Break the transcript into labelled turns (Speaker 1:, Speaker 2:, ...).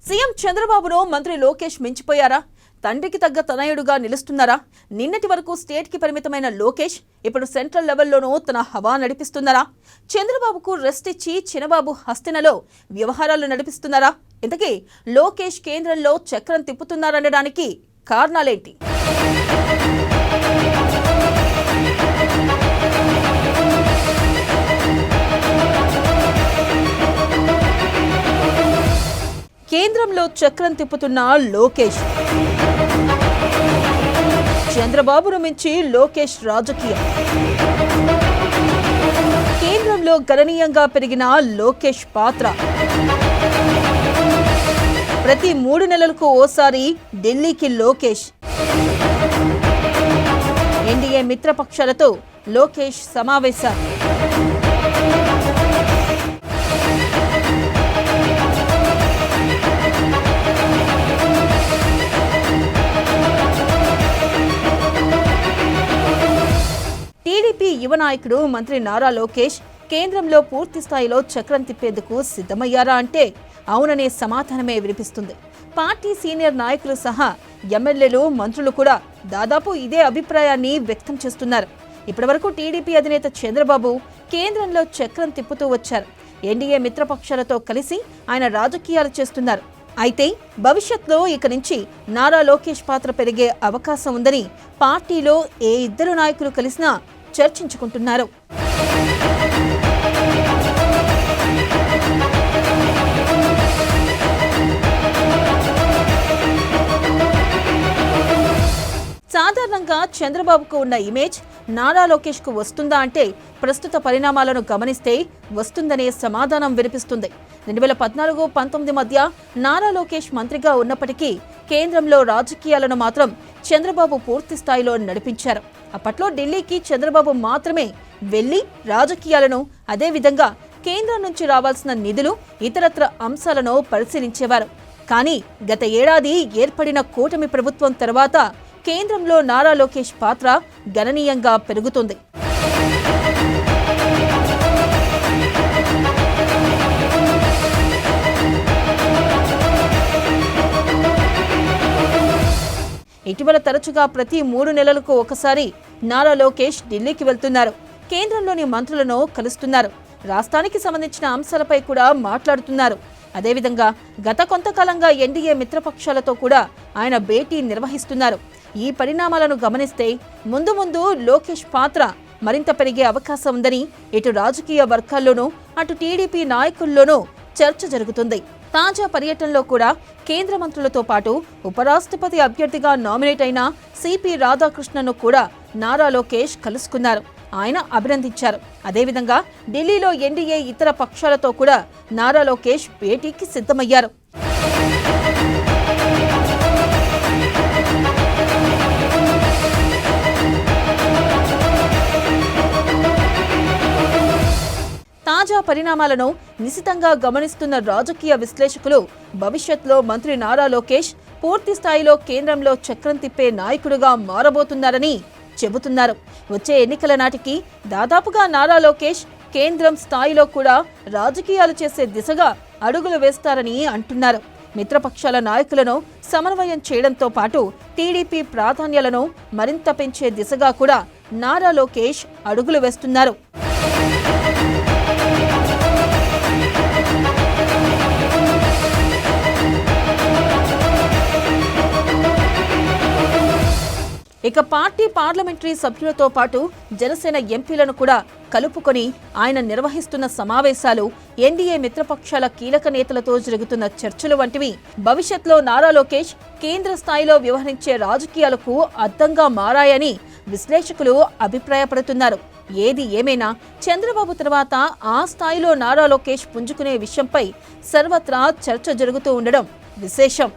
Speaker 1: CM చంద్రబాబును మంత్రి లోకేష్ మించిపోయారా? తండ్రికి తగ్గ తనయుడుగా నిలుస్తున్నారా? నిన్నటి వరకు స్టేట్ కి పరిమితమైన లోకేష్ ఇప్పుడు సెంట్రల్ లెవెల్లోనూ తన హవా నడిపిస్తున్నారా? చంద్రబాబుకు రెస్ట్ ఇచ్చి చినబాబు హస్తినలో వ్యవహారాలు నడిపిస్తున్నారా? ఇంతకీ లోకేష్ కేంద్రంలో చక్రం తిప్పుతున్నారనడానికి కారణాలేంటి? కేంద్రంలో చక్రం తిప్పుతున్న లోకేష్. చంద్రబాబును మించి లోకేష్ రాజకీయం. కేంద్రంలో గణనీయంగా పెరిగిన లోకేష్ పాత్ర. ప్రతి 3 నెలలకు ఓసారి ఢిల్లీకి లోకేష్. ఎన్డీఏ మిత్రపక్షాలతో లోకేష్ సమావేశాలు. టీడీపీ యువ నాయకుడు మంత్రి నారా లోకేష్ కేంద్రంలో పూర్తి స్థాయిలో చక్రం తిప్పేందుకు సిద్ధమయ్యారా అంటే అవుననే సమాధానమే వినిపిస్తుంది. పార్టీ సీనియర్ నాయకులు సహా ఎమ్మెల్యేలు, మంత్రులు కూడా దాదాపు ఇదే అభిప్రాయాన్ని వ్యక్తం చేస్తున్నారు. ఇప్పటివరకు టీడీపీ అధినేత చంద్రబాబు కేంద్రంలో చక్రం తిప్పుతూ వచ్చారు. ఎన్డీఏ మిత్రపక్షాలతో కలిసి ఆయన రాజకీయాలు చేస్తున్నారు. అయితే భవిష్యత్తులో ఇక నుంచి నారా లోకేష్ పాత్ర పెరిగే అవకాశం ఉందని పార్టీలో ఏ ఇద్దరు నాయకులు కలిసినా చర్చించుకుంటున్నారు. సాధారణంగా చంద్రబాబుకు ఉన్న ఇమేజ్ నారా లోకేష్ కు వస్తుందా అంటే ప్రస్తుత పరిణామాలను గమనిస్తే వస్తుందనే సమాధానం వినిపిస్తుంది. 2014-19 మధ్య నారా లోకేష్ మంత్రిగా ఉన్నప్పటికీ కేంద్రంలో రాజకీయాలను మాత్రం చంద్రబాబు పూర్తి స్థాయిలో నడిపించారు. అప్పట్లో ఢిల్లీకి చంద్రబాబు మాత్రమే వెళ్లి రాజకీయాలను, అదేవిధంగా కేంద్రం నుంచి రావాల్సిన నిధులు, ఇతరత్ర అంశాలను పరిశీలించేవారు. కానీ గత ఏడాది ఏర్పడిన కూటమి ప్రభుత్వం తర్వాత కేంద్రంలో నారా లోకేష్ పాత్ర గణనీయంగా పెరుగుతుంది. ఇటీవల తరచుగా ప్రతి 3 నెలలకు ఒకసారి నారా లోకేష్ ఢిల్లీకి వెళ్తున్నారు. కేంద్రంలోని మంత్రులను కలుస్తున్నారు. రాష్ట్రానికి సంబంధించిన అంశాలపై కూడా మాట్లాడుతున్నారు. అదేవిధంగా గత కొంతకాలంగా ఎన్డీఏ మిత్రపక్షాలతో కూడా ఆయన భేటీ నిర్వహిస్తున్నారు. ఈ పరిణామాలను గమనిస్తే ముందు ముందు లోకేష్ పాత్ర మరింత పెరిగే అవకాశం ఉందని ఇటు రాజకీయ వర్గాల్లోనూ అటు టీడీపీ నాయకుల్లోనూ చర్చ జరుగుతుంది. తాజా పర్యటనలో కూడా కేంద్ర మంత్రులతో పాటు ఉపరాష్ట్రపతి అభ్యర్థిగా నామినేట్ అయిన సిపి రాధాకృష్ణన్ను కూడా నారా లోకేష్ కలుసుకున్నారు. ఆయన అభినందించారు. అదేవిధంగా ఢిల్లీలో ఎన్డీఏ ఇతర పక్షాలతో కూడా నారా లోకేష్ భేటీకి సిద్ధమయ్యారు. తాజా పరిణామాలను నిశితంగా గమనిస్తున్న రాజకీయ విశ్లేషకులు భవిష్యత్తులో మంత్రి నారా లోకేష్ పూర్తి స్థాయిలో కేంద్రంలో చక్రం తిప్పే నాయకుడుగా మారబోతున్నారని చెబుతున్నారు. వచ్చే ఎన్నికల నాటికి దాదాపుగా నారా లోకేష్ కేంద్రం స్థాయిలో కూడా రాజకీయాలు చేసే దిశగా అడుగులు వేస్తారని అంటున్నారు. మిత్రపక్షాల నాయకులను సమన్వయం చేయడంతో పాటు టీడీపీ ప్రాధాన్యాలను మరింత పెంచే దిశగా కూడా నారా లోకేష్ అడుగులు వేస్తున్నారు. ఇక పార్టీ పార్లమెంటరీ సభ్యులతో పాటు జనసేన ఎంపీలను కూడా కలుపుకొని ఆయన నిర్వహిస్తున్న సమావేశాలు, ఎన్డీఏ మిత్రపక్షాల కీలక నేతలతో జరుగుతున్న చర్చలు వంటివి భవిష్యత్తులో నారా లోకేష్ కేంద్ర స్థాయిలో వ్యవహరించే రాజకీయాలకు అద్దంగా మారాయని విశ్లేషకులు అభిప్రాయపడుతున్నారు. ఏది ఏమైనా చంద్రబాబు తర్వాత ఆ స్థాయిలో నారా లోకేష్ పుంజుకునే విషయంపై సర్వత్రా చర్చ జరుగుతూ ఉండడం విశేషం.